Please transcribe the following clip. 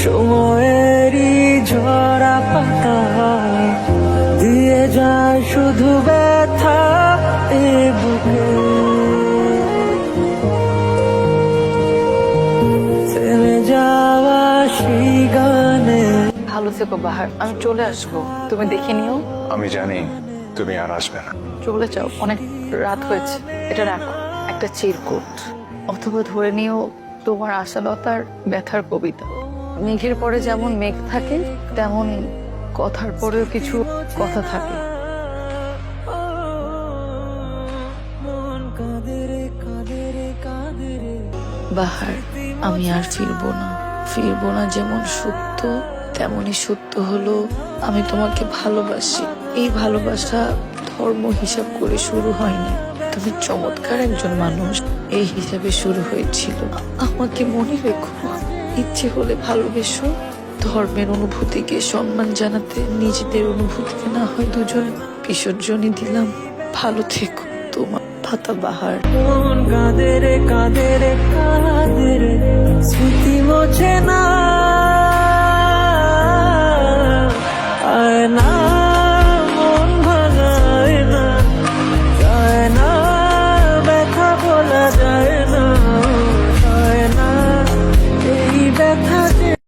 সময়েরই ঝরা পাতা দিয়ে যায় শুধু ব্যথা এ বুকে। থেমে যাওয়া সেই গানে। ভালো থেকো বাহার, আমি চলে আসবো, তুমি দেখে নিও। আমি জানি তুমি আর আসবে না। চলে যাও, অনেক রাত হয়েছে। এটা রাখো, একটা চিরকুট, অথবা ধরে নিও তোমার আশালতার ব্যথার কবিতা। মেঘের পরে যেমন মেঘ থাকে, তেমন কথার পরেও কিছু কথা থাকে। বাহার, আমি আর ফিরবো না যেমন সত্য, তেমনই সত্য হলো আমি তোমাকে ভালোবাসি। এই ভালোবাসা ধর্ম হিসাব করে শুরু হয়নি, তুমি চমৎকার একজন মানুষ, এই হিসাবে শুরু হয়েছিল। আমাকে মনে রেখো, ইচ্ছে হলে ভালোবেসো। ধর্মের অনুভূতিকে সম্মান জানাতে নিজেদের অনুভূতিকে না হয় দুজন বিসর্জনই দিলাম। ভালো থেকো, তোমার পাতা বাহার। মন কাঁদে রে, স্মৃতি মোছে না।